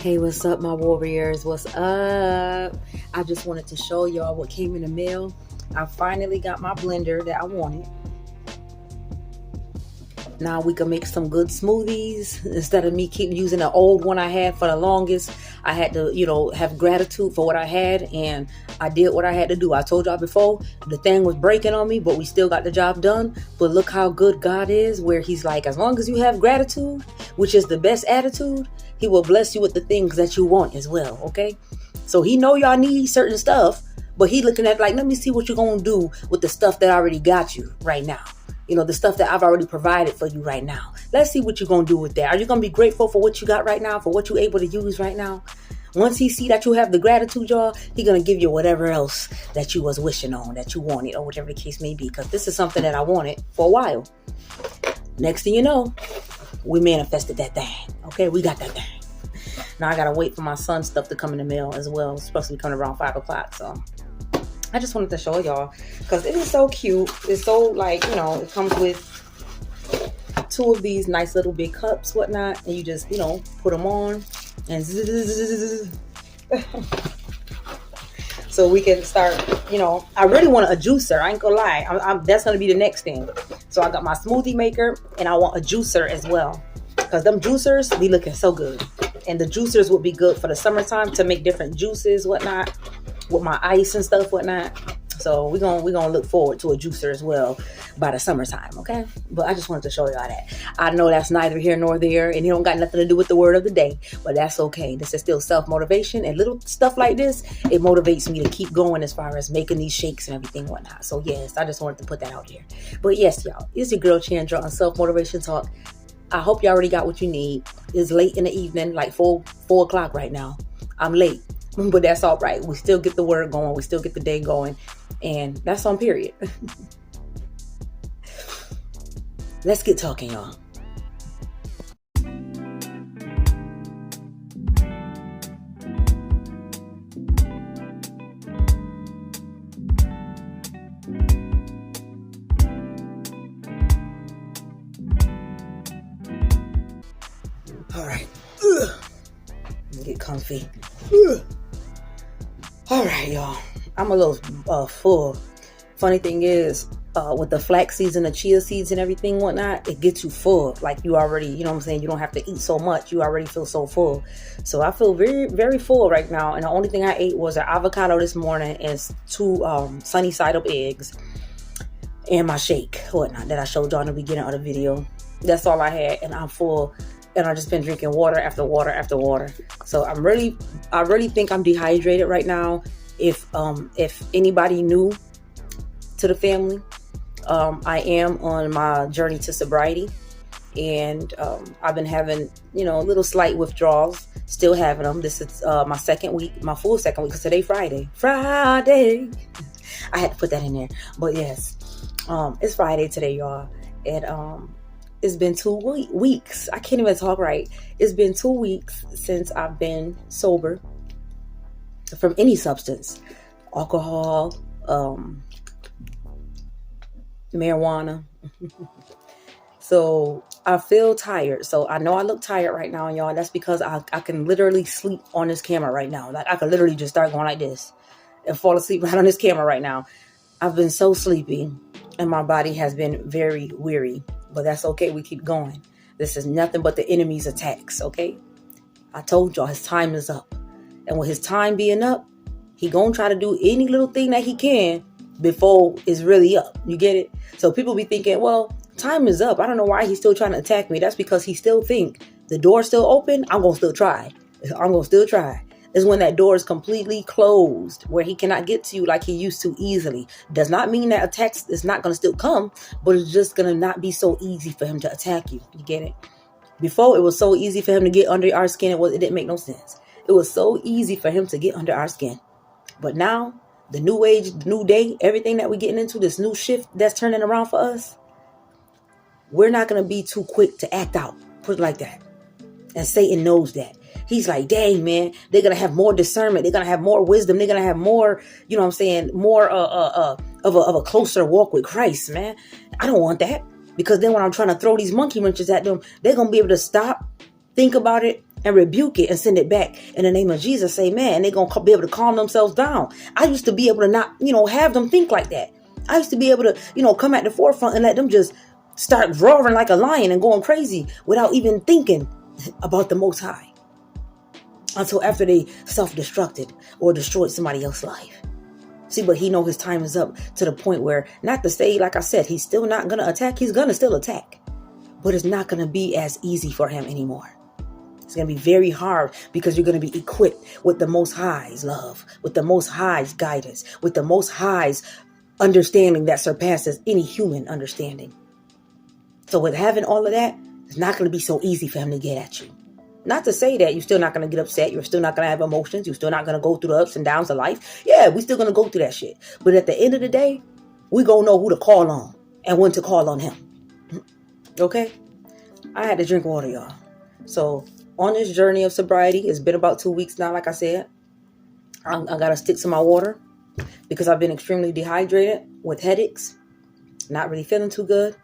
Hey, what's up, my warriors? What's up? I just wanted to show y'all what came in the mail. I finally got my blender that I wanted. Now we can make some good smoothies instead of me keep using the old one I had for the longest. I had to, have gratitude for what I had, and I did what I had to do. I told y'all before, the thing was breaking on me, but we still got the job done. But look how good God is, where he's like, as long as you have gratitude, which is the best attitude, he will bless you with the things that you want as well, okay? So he know y'all need certain stuff, but he looking at like, let me see what you're going to do with the stuff that I already got you right now. The stuff that I've already provided for you right now. Let's see what you're going to do with that. Are you going to be grateful for what you got right now, for what you're able to use right now? Once he see that you have the gratitude, y'all, he going to give you whatever else that you was wishing on, that you wanted, or whatever the case may be. Because this is something that I wanted for a while. Next thing you know, we manifested that thing. Okay, we got that thing. Now I got to wait for my son's stuff to come in the mail as well. It's supposed to be coming around 5 o'clock, so I just wanted to show y'all because it is so cute. It's so it comes with 2 of these nice little big cups, whatnot, and you just, put them on and so we can start, I really want a juicer. I ain't gonna lie. That's gonna be the next thing. So I got my smoothie maker and I want a juicer as well because them juicers be looking so good. And the juicers would be good for the summertime to make different juices, whatnot, with my ice and stuff, whatnot. So we're gonna look forward to a juicer as well by the summertime, okay? But I just wanted to show y'all that. I know that's neither here nor there, and it don't got nothing to do with the word of the day, but that's okay. This is still self-motivation, and little stuff like this, it motivates me to keep going as far as making these shakes and everything, whatnot. So yes, I just wanted to put that out here. But yes, y'all, it's your girl Chandra on Self-Motivation Talk. I hope you already got what you need. It's late in the evening, like 4 o'clock right now. I'm late, but that's all right. We still get the word going. We still get the day going. And that's on period. Let's get talking, y'all. All right. Get comfy. All right, y'all. I'm a little full. Funny thing is, with the flax seeds and the chia seeds and everything, whatnot, it gets you full. Like you already, you don't have to eat so much. You already feel so full. So I feel very, very full right now. And the only thing I ate was an avocado this morning and 2 sunny side up eggs and my shake, whatnot, that I showed y'all in the beginning of the video. That's all I had, and I'm full. And I've just been drinking water after water after water. So I really think I'm dehydrated right now. If anybody new to the family, I am on my journey to sobriety, and I've been having little slight withdrawals. Still having them. This is my second week, my full second week, because today Friday. I had to put that in there, but yes, it's Friday today, y'all, and it's been 2 weeks. I can't even talk right. It's been 2 weeks since I've been sober from any substance, alcohol, marijuana. So I feel tired. So I know I look tired right now, y'all. That's because I can literally sleep on this camera right now. Like I could literally just start going like this and fall asleep right on this camera right now. I've been so sleepy and my body has been very weary. But that's okay. We keep going. This is nothing but the enemy's attacks, okay? I told y'all his time is up. And with his time being up, he gonna try to do any little thing that he can before it's really up. You get it? So people be thinking, well, time is up. I don't know why he's still trying to attack me. That's because he still think the door's still open. I'm gonna still try. Is when that door is completely closed, where he cannot get to you like he used to easily. Does not mean that attacks is not going to still come, but it's just going to not be so easy for him to attack you. You get it? Before, it was so easy for him to get under our skin. It didn't make no sense. It was so easy for him to get under our skin. But now, the new age, the new day, everything that we're getting into, this new shift that's turning around for us, we're not going to be too quick to act out. Put it like that. And Satan knows that. He's like, dang, man, they're going to have more discernment. They're going to have more wisdom. They're going to have more, more of a closer walk with Christ, man. I don't want that. Because then when I'm trying to throw these monkey wrenches at them, they're going to be able to stop, think about it, and rebuke it and send it back in the name of Jesus. Amen. And they're going to be able to calm themselves down. I used to be able to not, have them think like that. I used to be able to, come at the forefront and let them just start roaring like a lion and going crazy without even thinking about the Most High until after they self-destructed or destroyed somebody else's life. See, but he know his time is up to the point where, not to say, like I said, he's still not going to attack. He's going to still attack, but it's not going to be as easy for him anymore. It's going to be very hard because you're going to be equipped with the Most High's love, with the Most High's guidance, with the Most High's understanding that surpasses any human understanding. So with having all of that, it's not going to be so easy for him to get at you. Not to say that you're still not going to get upset. You're still not going to have emotions. You're still not going to go through the ups and downs of life. Yeah, we're still going to go through that shit. But at the end of the day, we're going to know who to call on and when to call on him. Okay? I had to drink water, y'all. So on this journey of sobriety, it's been about 2 weeks now, like I said. I got to stick to my water because I've been extremely dehydrated with headaches. Not really feeling too good.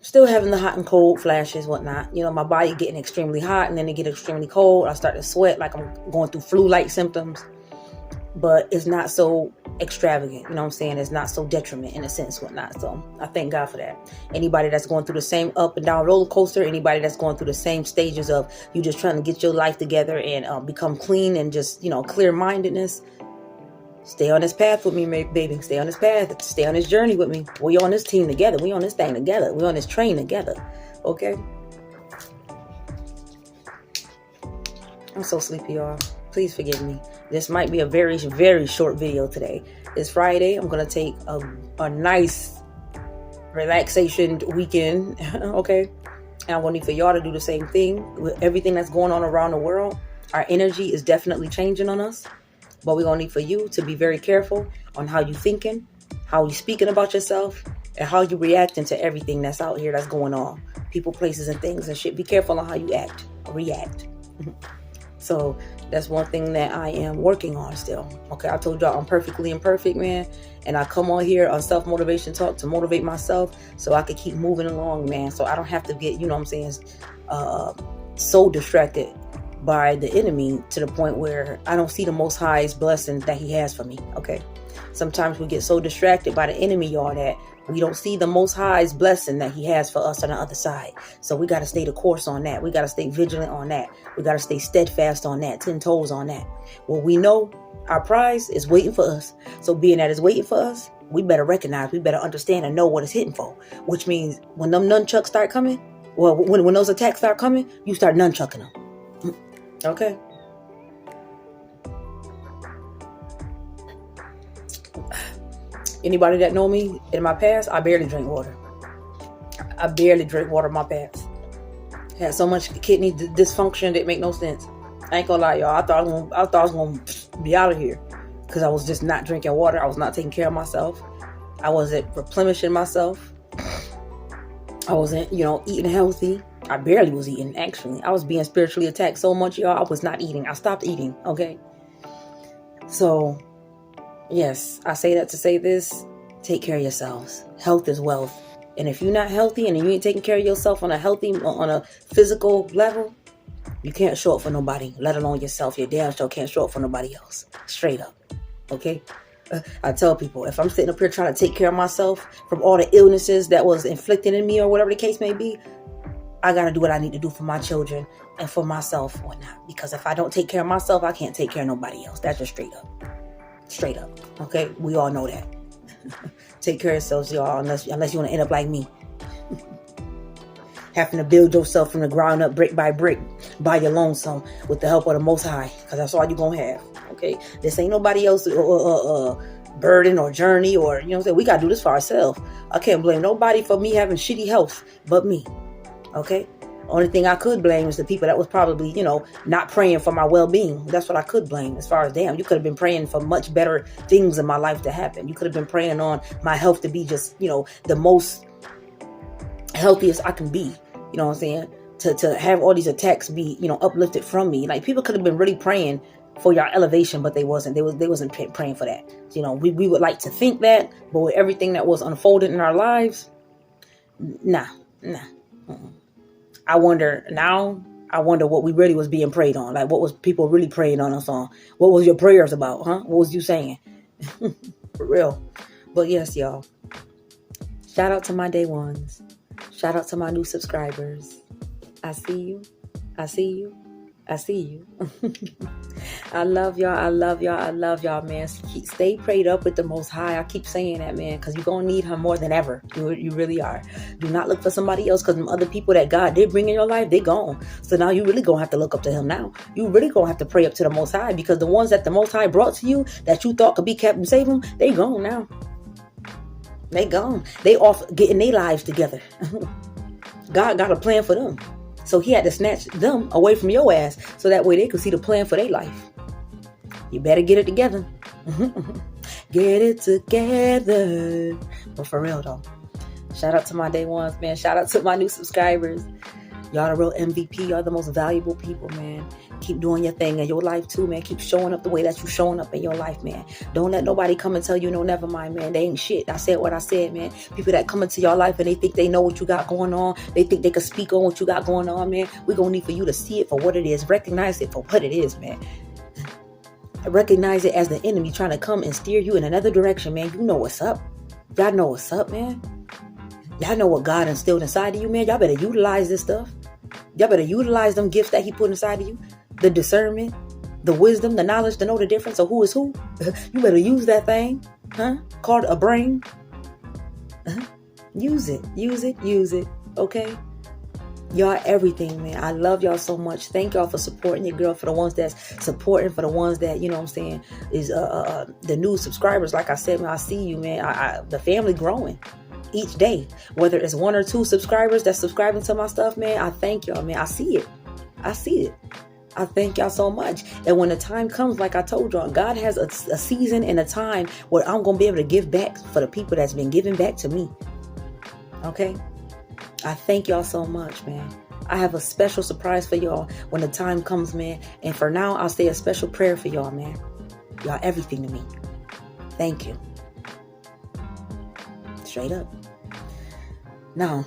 Still having the hot and cold flashes, whatnot. My body getting extremely hot and then it get extremely cold. I start to sweat like I'm going through flu-like symptoms, but it's not so extravagant. You know what I'm saying? It's not so detriment in a sense, whatnot. So I thank God for that. Anybody that's going through the same up and down roller coaster, anybody that's going through the same stages of you just trying to get your life together and become clean and just, clear-mindedness, stay on this path with me, baby. Stay on this path. Stay on this journey with me. We on this team together. We on this thing together. We on this train together. Okay? I'm so sleepy, y'all. Please forgive me. This might be a very, very short video today. It's Friday. I'm going to take a nice relaxation weekend. Okay? And I'm going to need for y'all to do the same thing. With everything that's going on around the world, our energy is definitely changing on us. But we're going to need for you to be very careful on how you thinking, how you speaking about yourself, and how you reacting to everything that's out here that's going on. People, places, and things and shit. Be careful on how you react. So that's one thing that I am working on still. Okay, I told y'all I'm perfectly imperfect, man. And I come on here on self-motivation talk to motivate myself so I can keep moving along, man. So I don't have to get, so distracted by the enemy to the point where I don't see the Most High's blessings that he has for me. Okay. Sometimes we get so distracted by the enemy, y'all, that we don't see the Most High's blessing that he has for us on the other side. So we got to stay the course on that. We got to stay vigilant on that. We got to stay steadfast on that, 10 toes on that. Well, we know our prize is waiting for us. So being that it's waiting for us, we better recognize, we better understand and know what it's hitting for, which means when them nunchucks start coming, well, when those attacks start coming, you start nunchucking them. Okay. Anybody that know me in my past, I barely drink water. I barely drink water in my past. Had so much kidney dysfunction that make no sense. I ain't gonna lie, y'all. I thought I was gonna be out of here because I was just not drinking water. I was not taking care of myself. I wasn't replenishing myself. I wasn't, eating healthy. I barely was eating, actually. I was being spiritually attacked so much, y'all. I was not eating. I stopped eating, okay? So, yes, I say that to say this. Take care of yourselves. Health is wealth. And if you're not healthy and you ain't taking care of yourself on a physical level, you can't show up for nobody, let alone yourself. Your damn sure can't show up for nobody else. Straight up, okay? I tell people, if I'm sitting up here trying to take care of myself from all the illnesses that was inflicted in me or whatever the case may be, I got to do what I need to do for my children and for myself or whatnot. Because if I don't take care of myself, I can't take care of nobody else. That's just straight up. Straight up. Okay? We all know that. Take care of yourselves, y'all, unless you want to end up like me. Having to build yourself from the ground up, brick by brick, by your lonesome, with the help of the Most High. Because that's all you're going to have. Okay? This ain't nobody else burden or journey or, we got to do this for ourselves. I can't blame nobody for me having shitty health but me. Okay? Only thing I could blame is the people that was probably, not praying for my well-being. That's what I could blame as far as, damn, you could have been praying for much better things in my life to happen. You could have been praying on my health to be just, the most healthiest I can be. You know what I'm saying? To have all these attacks be, uplifted from me. Like, people could have been really praying for your elevation, but they wasn't. They wasn't praying for that. We would like to think that, but with everything that was unfolded in our lives, nah. I wonder now, I wonder what we really was being prayed on. Like, what was people really praying on us on? What was your prayers about, huh? What was you saying? For real. But yes, y'all. Shout out to my day ones. Shout out to my new subscribers. I see you. I see you. I see you. I love y'all. I love y'all. I love y'all, man. Stay prayed up with the Most High. I keep saying that, man, because you're going to need him more than ever. You really are. Do not look for somebody else, because them other people that God did bring in your life, they gone. So now you really going to have to look up to him now. You really going to have to pray up to the Most High, because the ones that the Most High brought to you that you thought could be kept and save them, they gone now. They gone. They off getting their lives together. God got a plan for them. So he had to snatch them away from your ass so that way they could see the plan for their life. You better get it together. Get it together. But for real though, shout out to my day ones, man. Shout out to my new subscribers. Y'all the real MVP. Y'all the most valuable people, man. Keep doing your thing in your life too, man. Keep showing up the way that you showing up in your life, man. Don't let nobody come and tell you, no, never mind, man. They ain't shit. I said what I said, man. People that come into your life and they think they know what you got going on. They think they can speak on what you got going on, man. We're going to need for you to see it for what it is. Recognize it for what it is, man. Recognize it as the enemy trying to come and steer you in another direction, man. You know what's up. Y'all know what's up, man. Y'all know what God instilled inside of you, man. Y'all better utilize this stuff. Y'all better utilize them gifts that he put inside of you. The discernment, the wisdom, the knowledge to know the difference of who is who. You better use that thing, huh? Called a brain. Use it, use it, use it. Okay? Y'all everything, man. I love y'all so much. Thank y'all for supporting your girl, for the ones that's supporting, for the ones that, you know what I'm saying, is the new subscribers. Like I said, man, I see you, man. The family growing each day. Whether it's 1 or 2 subscribers that's subscribing to my stuff, man, I thank y'all, man. I see it. I see it. I thank y'all so much. And when the time comes, like I told y'all, God has a season and a time where I'm going to be able to give back for the people that's been giving back to me. Okay? I thank y'all so much, man. I have a special surprise for y'all when the time comes, man. And for now, I'll say a special prayer for y'all, man. Y'all everything to me. Thank you. Straight up. Now,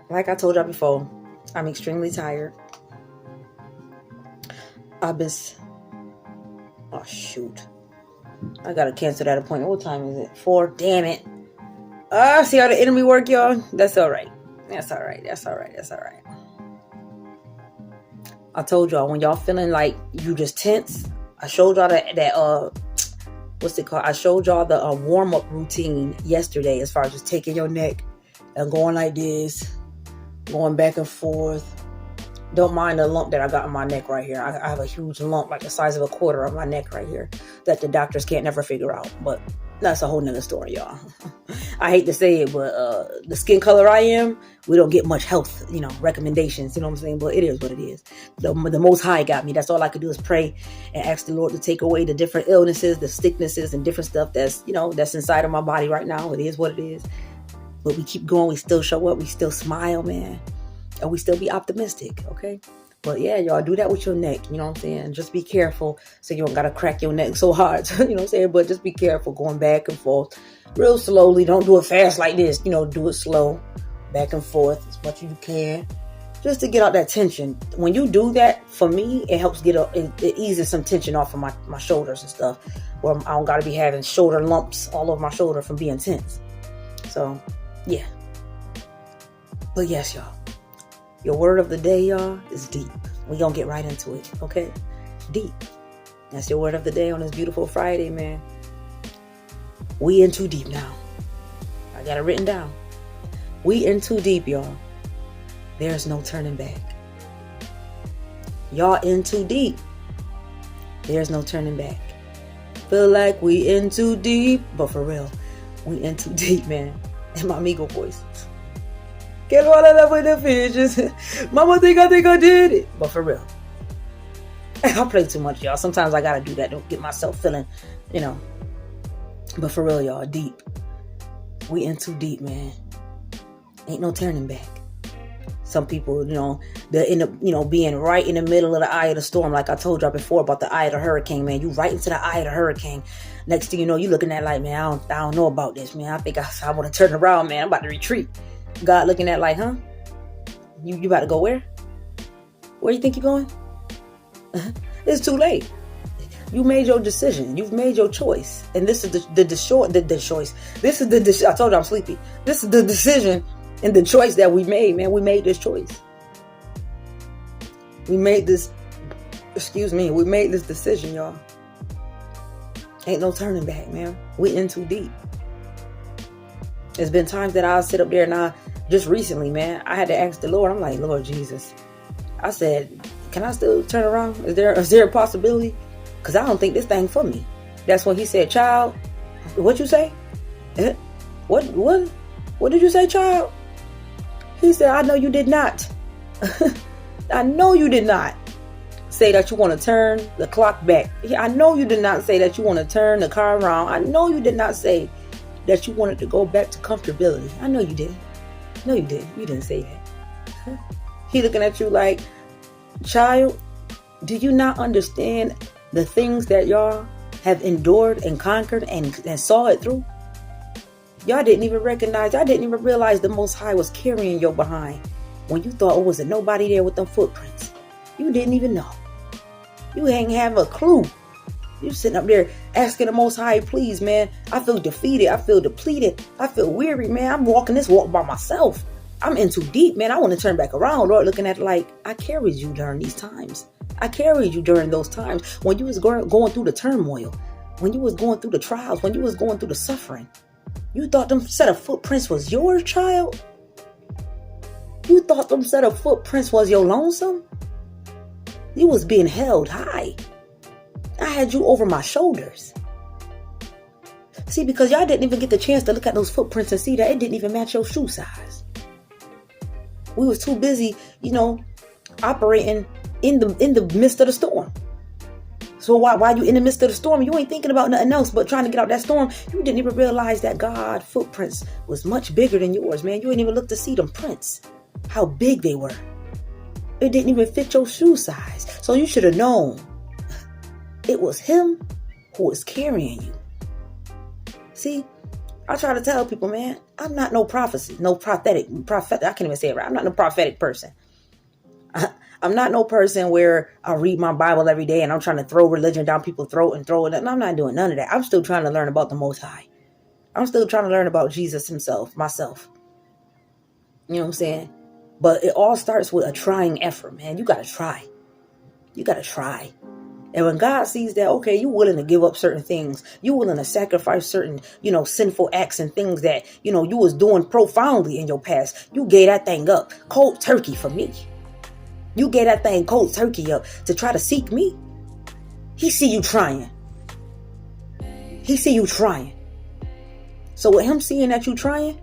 like I told y'all before, I'm extremely tired. Oh shoot. I gotta cancel that appointment. What time is it? 4. Damn it. See how the enemy work, y'all? That's alright. That's alright. That's alright. That's alright. I told y'all, when y'all feeling like you just tense, I showed y'all that what's it called? I showed y'all the warm-up routine yesterday, as far as just taking your neck and going like this, going back and forth. Don't mind the lump that I got on my neck right here. I have a huge lump like the size of a quarter on my neck right here that the doctors can't never figure out. But that's a whole nother story, y'all. I hate to say it, but the skin color I am, we don't get much health, recommendations. You know what I'm saying? But it is what it is. The Most High got me. That's all I could do is pray and ask the Lord to take away the different illnesses, the sicknesses, and different stuff that's inside of my body right now. It is what it is. But we keep going. We still show up. We still smile, man. And we still be optimistic, okay? But yeah, y'all, do that with your neck, you know what I'm saying? Just be careful so you don't gotta crack your neck so hard, you know what I'm saying? But just be careful going back and forth real slowly. Don't do it fast like this, do it slow, back and forth as much as you can, just to get out that tension. When you do that, for me, it helps it eases some tension off of my shoulders and stuff, where I don't gotta be having shoulder lumps all over my shoulder from being tense. So, yeah. But yes, y'all. Your word of the day, y'all, is deep. We're going to get right into it, okay? Deep. That's your word of the day on this beautiful Friday, man. We in too deep now. I got it written down. We in too deep, y'all. There's no turning back. Y'all in too deep. There's no turning back. Feel like we in too deep. But for real, we in too deep, man. In my amigo voice. Get all that up with the fishes. Mama think I did it. But for real. I play too much, y'all. Sometimes I gotta do that. Don't get myself feeling, But for real, y'all, deep. We in too deep, man. Ain't no turning back. Some people, they end up, being right in the middle of the eye of the storm. Like I told y'all before about the eye of the hurricane, man. You right into the eye of the hurricane. Next thing you know, you looking at like, man, I don't know about this, man. I think I want to turn around, man. I'm about to retreat. God looking at like, huh? You about to go where? Where you think you're going? It's too late. You made your decision. You've made your choice. And this is the choice. This is I told you I'm sleepy. This is the decision and the choice that we made, man. We made this choice. We made this decision, y'all. Ain't no turning back, man. We in too deep. There's been times that I'll sit up there and just recently, man, I had to ask the Lord. I'm like, Lord Jesus. I said, can I still turn around? Is there a possibility? Because I don't think this thing for me. That's when he said, child, what you say? What did you say, child? He said, I know you did not. I know you did not say that you want to turn the clock back. I know you did not say that you want to turn the car around. I know you did not say that you wanted to go back to comfortability. I know you did. No, you didn't. You didn't say that. He looking at you like, child, do you not understand the things that y'all have endured and conquered and saw it through? Y'all didn't even realize the Most High was carrying your behind when you thought, wasn't nobody there with them footprints. You didn't even know. You ain't have a clue. You sitting up there asking the Most High, please, man. I feel defeated. I feel depleted. I feel weary, man. I'm walking this walk by myself. I'm in too deep, man. I want to turn back around. Lord, looking at it like, I carried you during these times. I carried you during those times when you was going through the turmoil, when you was going through the trials, when you was going through the suffering. You thought them set of footprints was your child? You thought them set of footprints was your lonesome? You was being held high. I had you over my shoulders. See, because y'all didn't even get the chance to look at those footprints and see that it didn't even match your shoe size. We was too busy, operating in the midst of the storm. So while you in the midst of the storm, you ain't thinking about nothing else but trying to get out that storm. You didn't even realize that God's footprints was much bigger than yours, man. You didn't even look to see them prints, how big they were. It didn't even fit your shoe size. So you should have known it was him who was carrying you. See, I try to tell people, man, I'm not no prophet. I can't even say it right. I'm not no prophetic person. I'm not no person where I read my Bible every day and I'm trying to throw religion down people's throat and throw it. And I'm not doing none of that. I'm still trying to learn about the Most High. I'm still trying to learn about Jesus himself, myself. You know what I'm saying? But it all starts with a trying effort, man. You got to try. You got to try. And when God sees that, okay, you're willing to give up certain things. You're willing to sacrifice certain, sinful acts and things that, you was doing profoundly in your past. You gave that thing up cold turkey for me. You gave that thing cold turkey up to try to seek me. He see you trying. He see you trying. So with him seeing that you trying,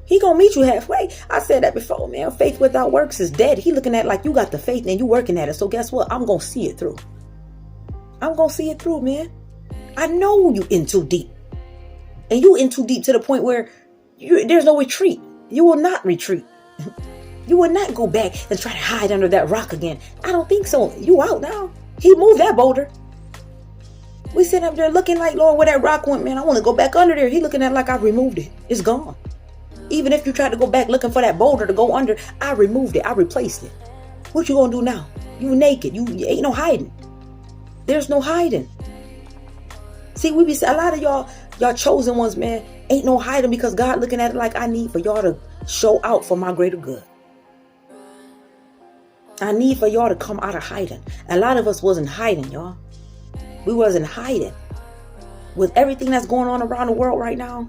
he gonna meet you halfway. I said that before, man. Faith without works is dead. He looking at it like you got the faith and you working at it. So guess what? I'm gonna see it through. I'm gonna see it through, man. I know you in too deep. And you in too deep to the point where there's no retreat. You will not retreat. You will not go back and try to hide under that rock again. I don't think so. You out now. He moved that boulder. We sitting up there looking like, Lord, where that rock went, man. I want to go back under there. He looking at it like I removed it. It's gone. Even if you tried to go back looking for that boulder to go under, I removed it. I replaced it. What you gonna do now? You naked. You ain't no hiding. There's no hiding. See, a lot of y'all chosen ones, man, ain't no hiding because God looking at it like I need for y'all to show out for my greater good. I need for y'all to come out of hiding. A lot of us wasn't hiding, y'all. We wasn't hiding. With everything that's going on around the world right now,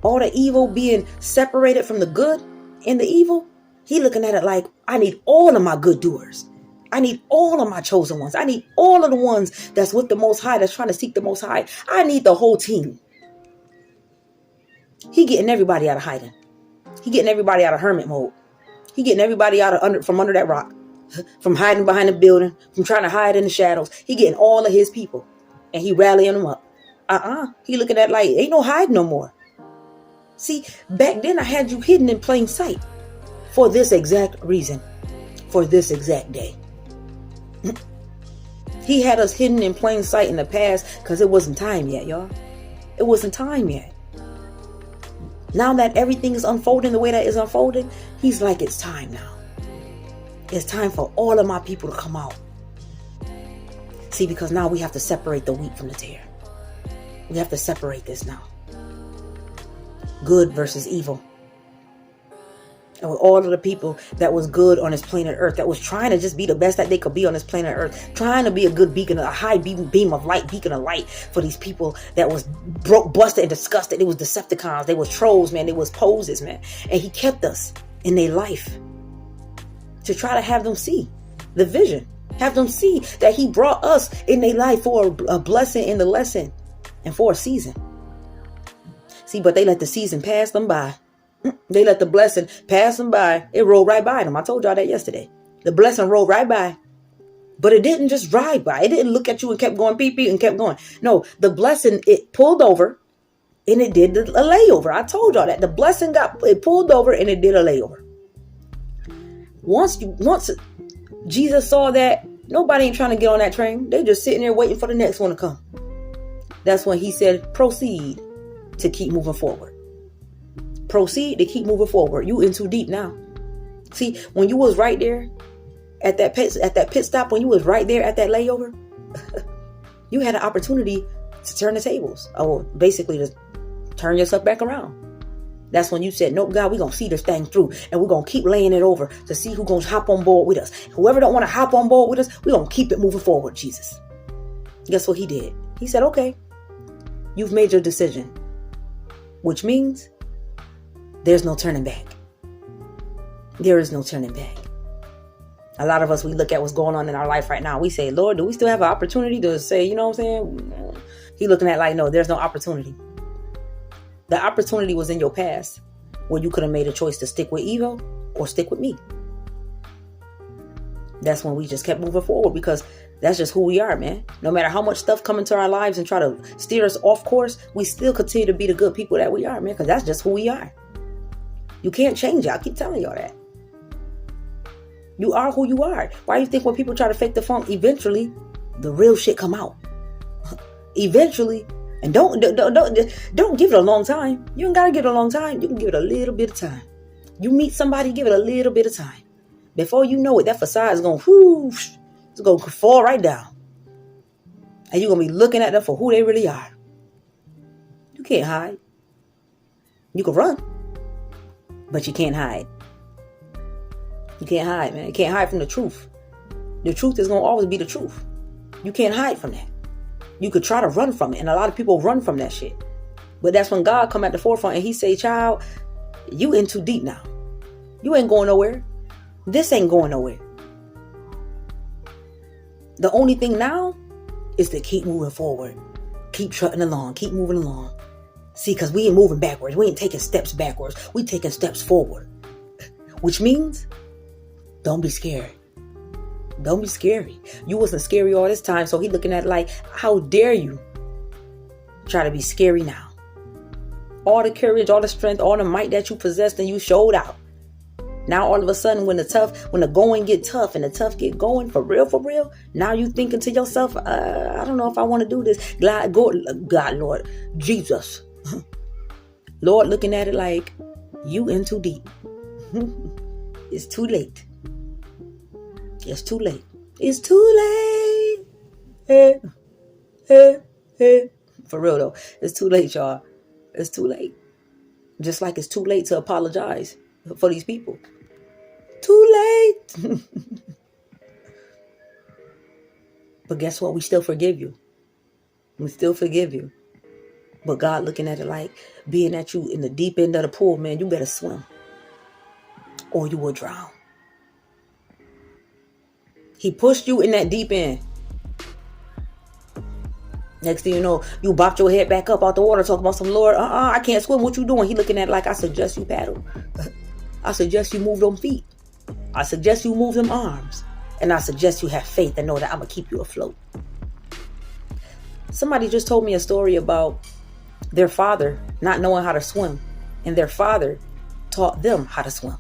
all the evil being separated from the good and the evil, he looking at it like, I need all of my good doers. I need all of my chosen ones. I need all of the ones that's with the Most High, that's trying to seek the Most High. I need the whole team. He getting everybody out of hiding. He getting everybody out of hermit mode. He getting everybody from under that rock, from hiding behind the building, from trying to hide in the shadows. He getting all of his people and he rallying them up. He looking at like, ain't no hide no more. See, back then I had you hidden in plain sight for this exact reason, for this exact day. He had us hidden in plain sight in the past because it wasn't time yet, y'all. It wasn't time yet. Now that everything is unfolding the way that it's unfolding, he's like, it's time now. It's time for all of my people to come out. See, because now we have to separate the wheat from the tare. We have to separate this now. Good versus evil. And with all of the people that was good on this planet Earth, that was trying to just be the best that they could be on this planet Earth, trying to be a good beacon, a high beam of light, beacon of light for these people that was broke, busted, and disgusted. It was Decepticons. They was trolls, man. They was poses, man. And he kept us in their life to try to have them see the vision. Have them see that he brought us in their life for a blessing in the lesson and for a season. See, but they let the season pass them by. They let the blessing pass them by. It rolled right by them. I told y'all that yesterday. The blessing rolled right by. But it didn't just ride by. It didn't look at you and kept going pee pee and kept going. No, the blessing, it pulled over and it did a layover. I told y'all that. The blessing it pulled over and it did a layover. Once Jesus saw that, nobody ain't trying to get on that train. They just sitting there waiting for the next one to come. That's when he said, proceed to keep moving forward. Proceed to keep moving forward. You in too deep now. See, when you was right there at that pit stop, when you was right there at that layover, you had an opportunity to turn the tables. Oh, basically to turn yourself back around. That's when you said, nope, God, we're going to see this thing through and we're going to keep laying it over to see who's going to hop on board with us. Whoever don't want to hop on board with us, we're going to keep it moving forward, Jesus. Guess what he did? He said, okay, you've made your decision, which means there's no turning back. There is no turning back. A lot of us, we look at what's going on in our life right now. We say, Lord, do we still have an opportunity to say, you know what I'm saying? He looking at like, no, there's no opportunity. The opportunity was in your past where you could have made a choice to stick with evil or stick with me. That's when we just kept moving forward because that's just who we are, man. No matter how much stuff come into our lives and try to steer us off course, we still continue to be the good people that we are, man, because that's just who we are. You can't change it. I keep telling y'all that. You are who you are. Why do you think when people try to fake the funk, eventually the real shit come out? Eventually. And don't give it a long time. You don't gotta give it a long time. You can give it a little bit of time. You meet somebody, give it a little bit of time. Before you know it, that facade is gonna it's gonna fall right down. And you're gonna be looking at them for who they really are. You can't hide. You can run, but you can't hide. You can't hide, man. You can't hide from the truth. The truth is gonna always be the truth. You can't hide from that. You could try to run from it. And a lot of people run from that shit. But that's when God come at the forefront and he say, child, you in too deep now. You ain't going nowhere. This ain't going nowhere. The only thing now is to keep moving forward. Keep trotting along. Keep moving along. See, because we ain't moving backwards. We ain't taking steps backwards. We taking steps forward. Which means, don't be scared. Don't be scary. You wasn't scary all this time. So he looking at it like, how dare you try to be scary now? All the courage, all the strength, all the might that you possessed and you showed out. Now all of a sudden when the going get tough and the tough get going for real, now you thinking to yourself, I don't know if I want to do this. God, Lord, Jesus. Lord looking at it like, you in too deep. It's too late. It's too late. It's too late. For real though. It's too late, y'all. It's too late. Just like it's too late to apologize for these people. Too late. But guess what? We still forgive you. We still forgive you. But God looking at it like, being at you in the deep end of the pool, man, you better swim. Or you will drown. He pushed you in that deep end. Next thing you know, you bopped your head back up out the water talking about some, Lord, I can't swim. What you doing? He looking at it like, I suggest you paddle. I suggest you move them feet. I suggest you move them arms. And I suggest you have faith and know that I'm going to keep you afloat. Somebody just told me a story about their father not knowing how to swim. And their father taught them how to swim.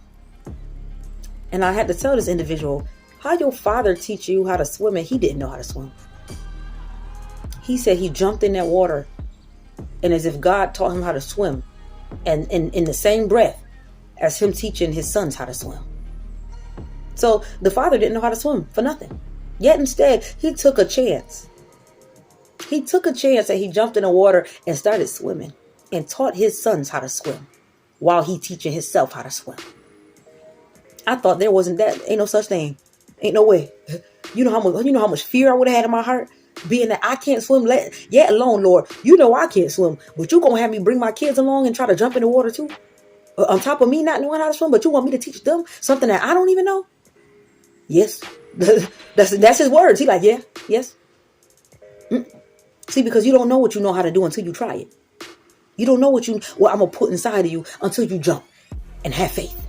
And I had to tell this individual, how your father teach you how to swim and he didn't know how to swim? He said he jumped in that water and as if God taught him how to swim. And in the same breath as him teaching his sons how to swim. So the father didn't know how to swim for nothing. Yet instead, he took a chance. He took a chance and he jumped in the water and started swimming and taught his sons how to swim while he teaching himself how to swim. I thought there wasn't that. Ain't no such thing. Ain't no way. You know how much fear I would have had in my heart, being that I can't swim, yet alone, Lord, you know I can't swim, but you gonna have me bring my kids along and try to jump in the water too? On top of me not knowing how to swim, but you want me to teach them something that I don't even know? Yes. That's his words. He like, yeah, yes. See, because you don't know what you know how to do until you try it. You don't know what I'm gonna put inside of you until you jump and have faith.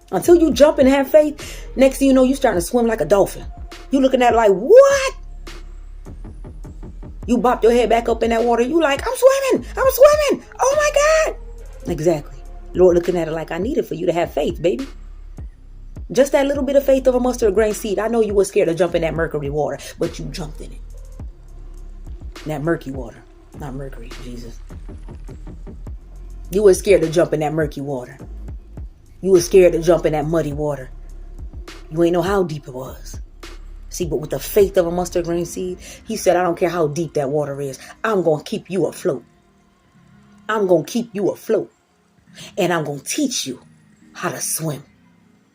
Until you jump and have faith, next thing you know, you starting to swim like a dolphin. You looking at it like, what? You bop your head back up in that water. You like, I'm swimming. Oh my God. Exactly. Lord looking at it like, I need it for you to have faith, baby. Just that little bit of faith of a mustard grain seed. I know you were scared to jump in that mercury water, but you jumped in it. That murky water. Not mercury, Jesus. You were scared to jump in that murky water. You were scared to jump in that muddy water. You ain't know how deep it was. See, but with the faith of a mustard grain seed, he said, I don't care how deep that water is. I'm going to keep you afloat. I'm going to keep you afloat. And I'm going to teach you how to swim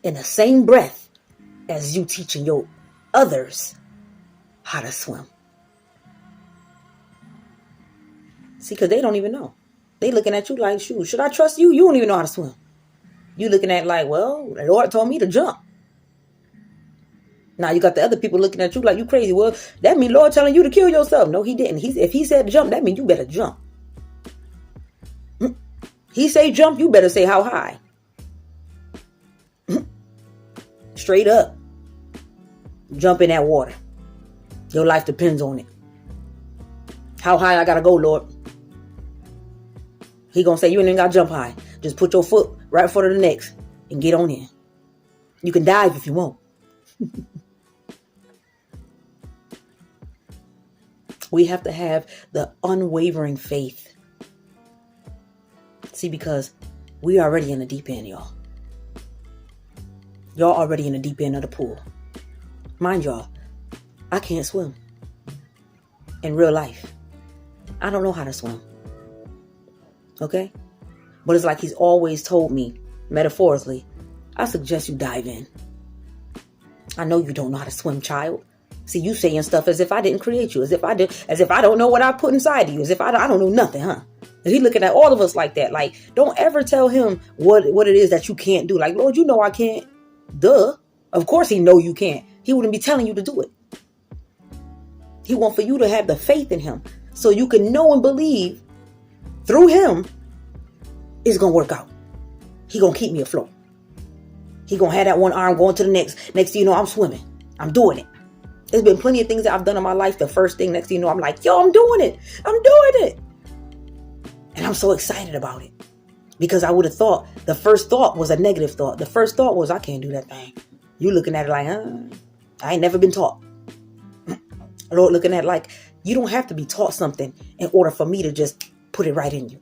in the same breath as you teaching your others how to swim. See, because they don't even know. They looking at you like, shoot, should I trust you? You don't even know how to swim. You looking at like, well, the Lord told me to jump. Now you got the other people looking at you like you crazy. Well, that means Lord telling you to kill yourself. No, he didn't. If he said jump, that means you better jump. He say jump, you better say how high. Straight up. Jump in that water. Your life depends on it. How high I gotta go, Lord? He gonna say you ain't even gotta jump high. Just put your foot right in front of the next and get on in. You can dive if you want. We have to have the unwavering faith. See, because we already in the deep end, y'all. Y'all already in the deep end of the pool. Mind y'all, I can't swim. In real life. I don't know how to swim. Okay? But it's like he's always told me, metaphorically, I suggest you dive in. I know you don't know how to swim, child. See, you saying stuff as if I didn't create you, as if I don't know what I put inside of you, as if I don't know nothing, huh? And he looking at all of us like that. Like, don't ever tell him what it is that you can't do. Like, Lord, you know I can't. Duh. Of course he know you can't. He wouldn't be telling you to do it. He want for you to have the faith in him so you can know and believe through him it's going to work out. He going to keep me afloat. He going to have that one arm going to the next. Next thing you know, I'm swimming. I'm doing it. There's been plenty of things that I've done in my life. The first thing, next thing you know, I'm like, yo, I'm doing it. I'm doing it. And I'm so excited about it. Because I would have thought, the first thought was a negative thought. The first thought was, I can't do that thing. You looking at it like, I ain't never been taught. Lord looking at it like, you don't have to be taught something in order for me to just put it right in you.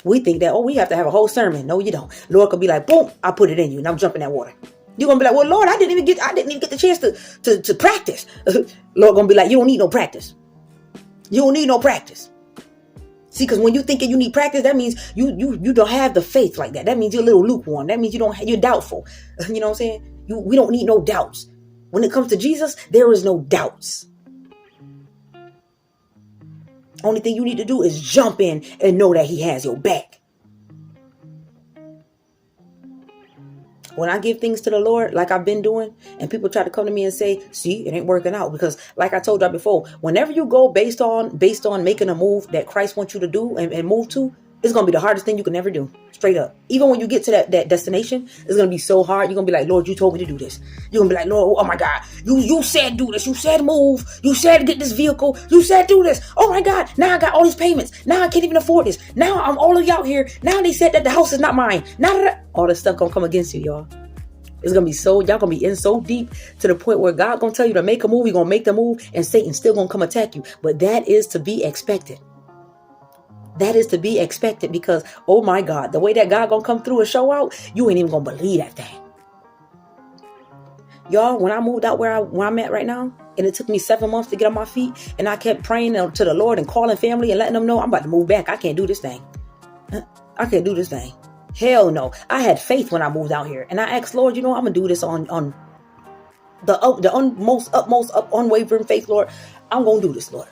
We think that, we have to have a whole sermon. No, you don't. Lord could be like, boom, I put it in you. Now I'm jumping that water. You're going to be like, well, Lord, I didn't even get the chance to practice. Lord going to be like, you don't need no practice. You don't need no practice. See, because when you thinking you need practice, that means you don't have the faith like that. That means you're a little lukewarm. That means you're doubtful. You know what I'm saying? We don't need no doubts. When it comes to Jesus, there is no doubts. Only thing you need to do is jump in and know that he has your back. When I give things to the Lord, like I've been doing, and people try to come to me and say, see, it ain't working out. Because like I told y'all before, whenever you go based on making a move that Christ wants you to do and move to, it's going to be the hardest thing you can ever do. Straight up. Even when you get to that destination, it's going to be so hard. You're going to be like, Lord, you told me to do this. You're going to be like, Lord, oh my God, you said do this. You said move. You said get this vehicle. You said do this. Oh my God, now I got all these payments. Now I can't even afford this. Now I'm all of you out here. Now they said that the house is not mine. Now that all this stuff going to come against you, y'all. It's going to be y'all going to be in so deep to the point where God going to tell you to make a move. You're going to make the move and Satan's still going to come attack you. But that is to be expected. That is to be expected because, oh my God, the way that God gonna come through and show out, you ain't even gonna believe that thing. Y'all, when I moved out where I'm at right now, and it took me 7 months to get on my feet, and I kept praying to the Lord and calling family and letting them know I'm about to move back. I can't do this thing. I can't do this thing. Hell no. I had faith when I moved out here, and I asked, Lord, I'm gonna do this on the unwavering faith, Lord. I'm gonna do this, Lord.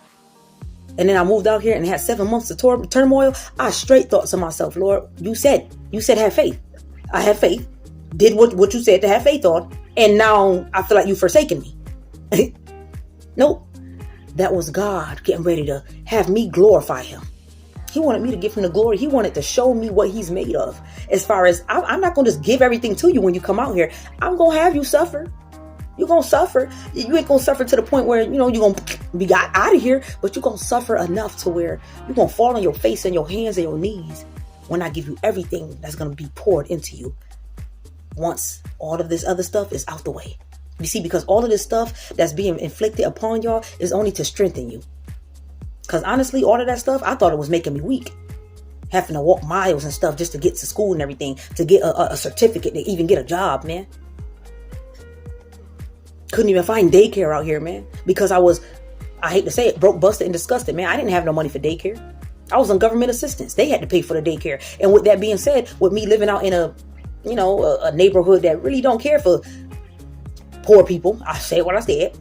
And then I moved out here and had 7 months of turmoil. I straight thought to myself, Lord, you said have faith. I have faith. Did what you said to have faith on. And now I feel like you've forsaken me. Nope. That was God getting ready to have me glorify him. He wanted me to give him the glory. He wanted to show me what he's made of. As far as, I'm not going to just give everything to you when you come out here. I'm going to have you suffer. You're going to suffer. You ain't going to suffer to the point where, you're going to be got out of here. But you're going to suffer enough to where you're going to fall on your face and your hands and your knees when I give you everything that's going to be poured into you. Once all of this other stuff is out the way. You see, because all of this stuff that's being inflicted upon y'all is only to strengthen you. Because honestly, all of that stuff, I thought it was making me weak. Having to walk miles and stuff just to get to school and everything. To get a certificate, to even get a job, man. Couldn't even find daycare out here, man. Because I hate to say it, broke, busted, and disgusted, man. I didn't have no money for daycare. I was on government assistance. They had to pay for the daycare. And with that being said, with me living out in a neighborhood that really don't care for poor people, I said what I said.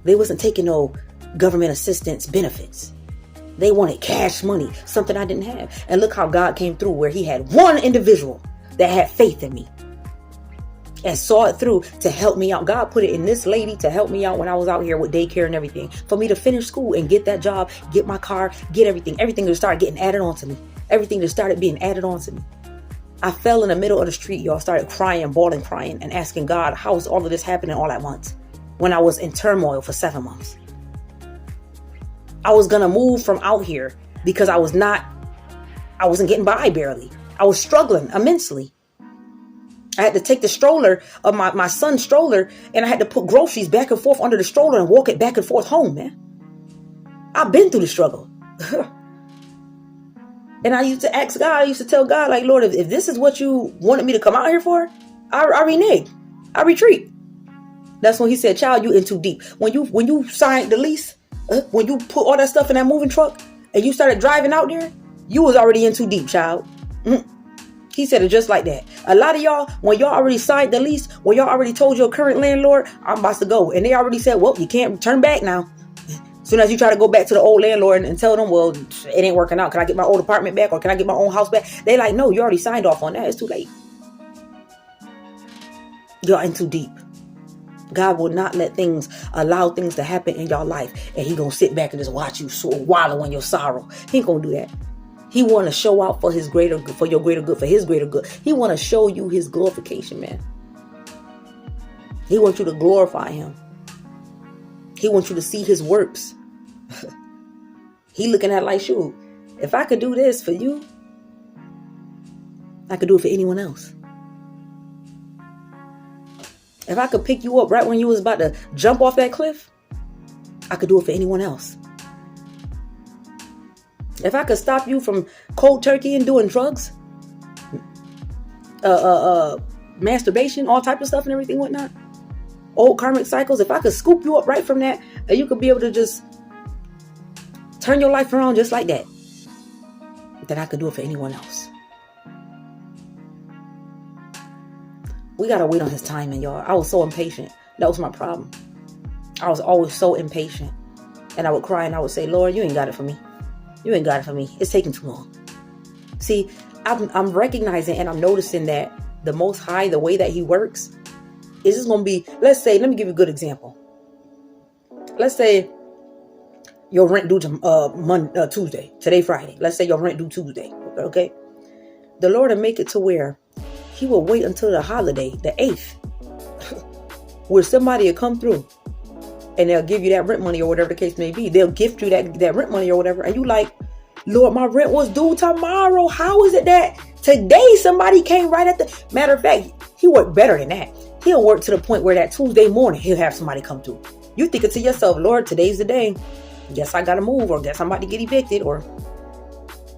They wasn't taking no government assistance benefits. They wanted cash money, something I didn't have. And look how God came through, where he had one individual that had faith in me and saw it through to help me out. God put it in this lady to help me out when I was out here with daycare and everything, for me to finish school and get that job, get my car, get everything just started getting added on to me. Everything just started being added on to me. I fell in the middle of the street, y'all, started crying, bawling, crying, and asking God, how is all of this happening all at once? When I was in turmoil for 7 months. I was going to move from out here because I wasn't getting by barely. I was struggling immensely. I had to take the stroller of my son's stroller, and I had to put groceries back and forth under the stroller and walk it back and forth home, man. I've been through the struggle. And I used to ask God, I used to tell God, like, Lord, if this is what you wanted me to come out here for, I renege. I retreat. That's when he said, child, you in too deep. When you signed the lease, when you put all that stuff in that moving truck and you started driving out there, you was already in too deep, child. He said it just like that. A lot of y'all, when y'all already signed the lease, when y'all already told your current landlord, I'm about to go. And they already said, well, you can't turn back now. As soon as you try to go back to the old landlord and tell them, well, it ain't working out. Can I get my old apartment back, or can I get my own house back? They like, no, you already signed off on that. It's too late. You're in too deep. God will not allow things to happen in your life, and he gonna sit back and just watch you wallow in your sorrow. He ain't gonna do that. He want to show out for his greater good, for your greater good, for his greater good. He want to show you his glorification, man. He wants you to glorify him. He wants you to see his works. He looking at it like, shoot, if I could do this for you, I could do it for anyone else. If I could pick you up right when you was about to jump off that cliff, I could do it for anyone else. If I could stop you from cold turkey and doing drugs, masturbation, all type of stuff and everything, whatnot, old karmic cycles, if I could scoop you up right from that, and you could be able to just turn your life around just like that, then I could do it for anyone else. We got to wait on his timing, y'all. I was so impatient. That was my problem. I was always so impatient. And I would cry and I would say, Lord, you ain't got it for me. You ain't got it for me. It's taking too long. See, I'm recognizing and I'm noticing that the Most High, the way that he works, is just going to be, let's say, let me give you a good example. Let's say your rent due to Tuesday. Today, Friday. Let's say your rent due Tuesday. Okay? The Lord will make it to where he will wait until the holiday, the 8th, where somebody will come through and they'll give you that rent money or whatever the case may be. They'll gift you that rent money or whatever. And you like, Lord, my rent was due tomorrow. How is it that today somebody came right at the... Matter of fact, he worked better than that. He'll work to the point where that Tuesday morning, he'll have somebody come through. You thinking to yourself, Lord, today's the day. Guess I got to move, or guess I'm about to get evicted, or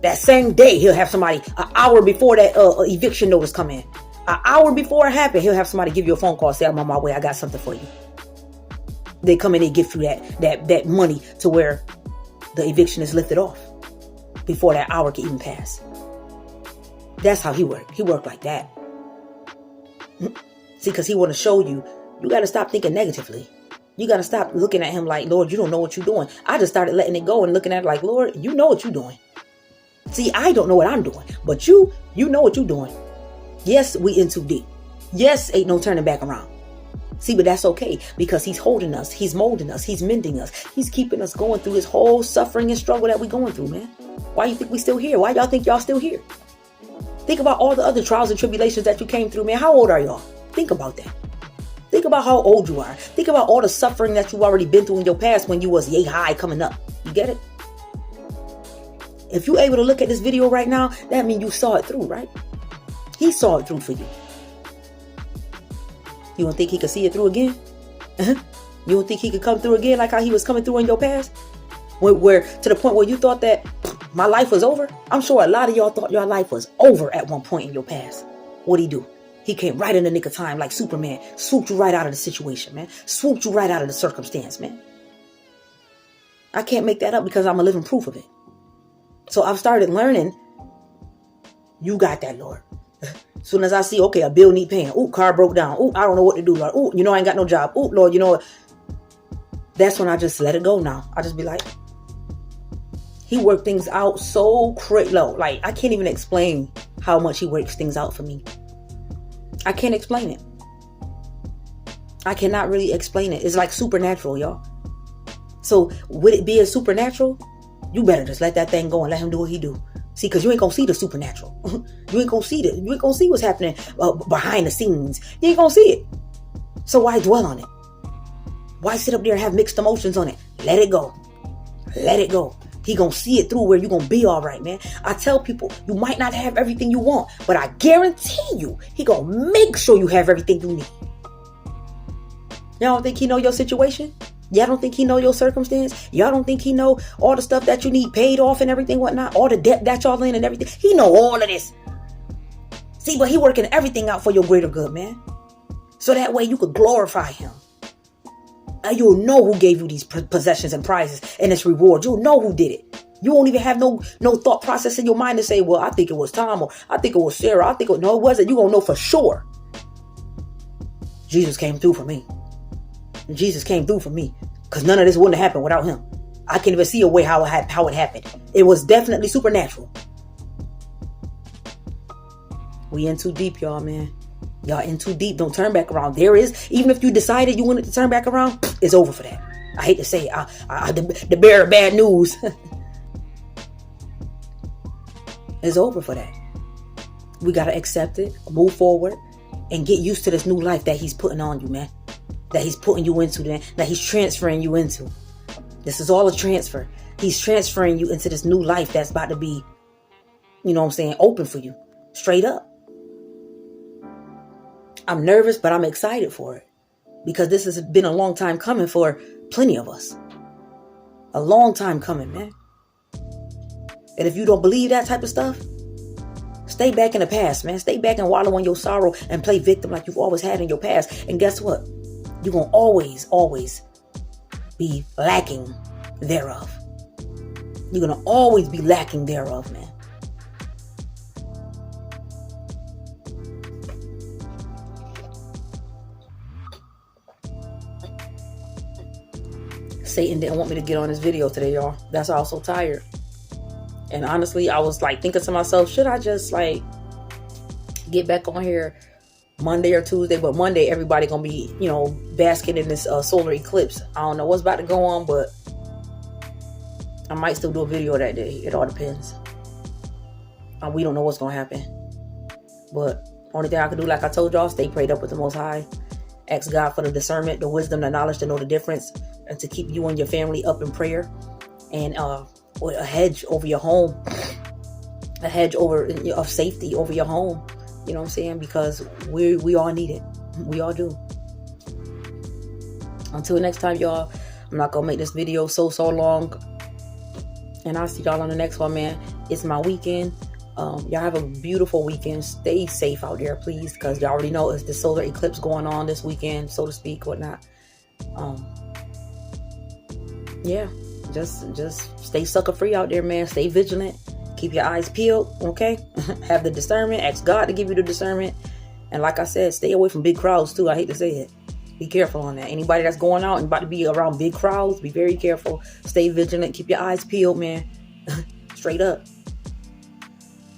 that same day, he'll have somebody an hour before that eviction notice come in. An hour before it happened, he'll have somebody give you a phone call, say, I'm on my way, I got something for you. They come in and give you that money to where the eviction is lifted off before that hour can even pass. That's how he worked. He worked like that. See, because he want to show you, you got to stop thinking negatively. You got to stop looking at him like, Lord, you don't know what you're doing. I just started letting it go and looking at it like, Lord, you know what you're doing. See, I don't know what I'm doing, but you know what you're doing. Yes, we in too deep. Yes, ain't no turning back around. See, but that's okay because he's holding us. He's molding us. He's mending us. He's keeping us going through this whole suffering and struggle that we're going through, man. Why you think we still here? Why y'all think y'all still here? Think about all the other trials and tribulations that you came through, man. How old are y'all? Think about that. Think about how old you are. Think about all the suffering that you've already been through in your past when you was yay high coming up. You get it? If you're able to look at this video right now, that means you saw it through, right? He saw it through for you. You don't think he could see it through again? You don't think he could come through again like how he was coming through in your past? Where to the point where you thought that my life was over? I'm sure a lot of y'all thought your life was over at one point in your past. What'd he do? He came right in the nick of time like Superman. Swooped you right out of the situation, man. Swooped you right out of the circumstance, man. I can't make that up because I'm a living proof of it. So I've started learning, you got that, Lord. As soon as I see, okay, a bill need paying. Ooh, car broke down. Ooh, I don't know what to do, Lord. Ooh, I ain't got no job. Ooh, Lord, that's when I just let it go now. I just be like, he worked things out so crazy. Like, I can't even explain how much he works things out for me. I can't explain it. I cannot really explain it. It's like supernatural, y'all. So would it be a supernatural? You better just let that thing go and let him do what he do. See, because you ain't going to see the supernatural. You ain't going to see it. You ain't going to see what's happening behind the scenes. You ain't going to see it. So why dwell on it? Why sit up there and have mixed emotions on it? Let it go. Let it go. He going to see it through where you going to be all right, man. I tell people, you might not have everything you want, but I guarantee you, he going to make sure you have everything you need. Y'all don't think he know your situation? Y'all don't think he know your circumstance? Y'all don't think he know all the stuff that you need paid off and everything, whatnot? All the debt that y'all in and everything? He know all of this. See, but he working everything out for your greater good, man. So that way you could glorify him. And you'll know who gave you these possessions and prizes and this reward. You'll know who did it. You won't even have no thought process in your mind to say, well, I think it was Tom, or I think it was Sarah. No, it wasn't. You're going to know for sure. Jesus came through for me. Jesus came through for me. Because none of this wouldn't have happened without him. I can't even see a way how it happened. It was definitely supernatural. We in too deep, y'all, man. Y'all in too deep. Don't turn back around. Even if you decided you wanted to turn back around, it's over for that. I hate to say it. The bearer of bad news. It's over for that. We got to accept it, move forward, and get used to this new life that he's putting on you, man. That he's putting you into, that he's transferring you into. This is all a transfer. He's transferring you into this new life that's about to be, open for you. Straight up. I'm nervous, but I'm excited for it. Because this has been a long time coming for plenty of us. A long time coming, man. And if you don't believe that type of stuff, stay back in the past, man. Stay back and wallow in your sorrow and play victim like you've always had in your past. And guess what? You're going to always, always be lacking thereof. You're going to always be lacking thereof, man. Satan didn't want me to get on this video today, y'all. That's why I was so tired. And honestly, I was like thinking to myself, should I just like get back on here Monday or Tuesday? But Monday, everybody gonna be, basking in this solar eclipse. I don't know what's about to go on, but I might still do a video that day. It all depends. We don't know what's gonna happen. But only thing I can do, like I told y'all, stay prayed up with the Most High. Ask God for the discernment, the wisdom, the knowledge to know the difference, and to keep you and your family up in prayer. And a hedge over your home, a hedge of safety over your home. You know what I'm saying? Because we all need it. We all do. Until next time, y'all, I'm not gonna make this video so long. And I'll see y'all on the next one, man. It's my weekend. Y'all have a beautiful weekend. Stay safe out there, please, because y'all already know it's the solar eclipse going on this weekend, so to speak, whatnot. Yeah, just stay sucker free out there, man. Stay vigilant. Keep your eyes peeled, okay? Have the discernment. Ask God to give you the discernment. And like I said, stay away from big crowds too. I hate to say it. Be careful on that. Anybody that's going out and about to be around big crowds, be very careful. Stay vigilant. Keep your eyes peeled, man. Straight up.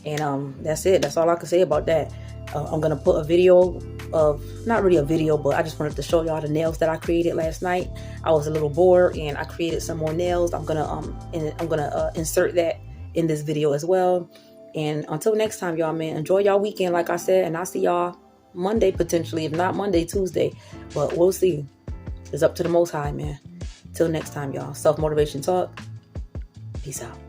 And that's it. That's all I can say about that. I'm gonna put a video of, not really a video, but I just wanted to show y'all the nails that I created last night. I was a little bored and I created some more nails. I'm gonna insert that in this video as well. And until next time, y'all, man, enjoy y'all weekend, like I said, and I'll see y'all Monday potentially, if not Monday, Tuesday, but we'll see. It's up to the Most High, man. Till next time, y'all. Self-motivation talk. Peace out.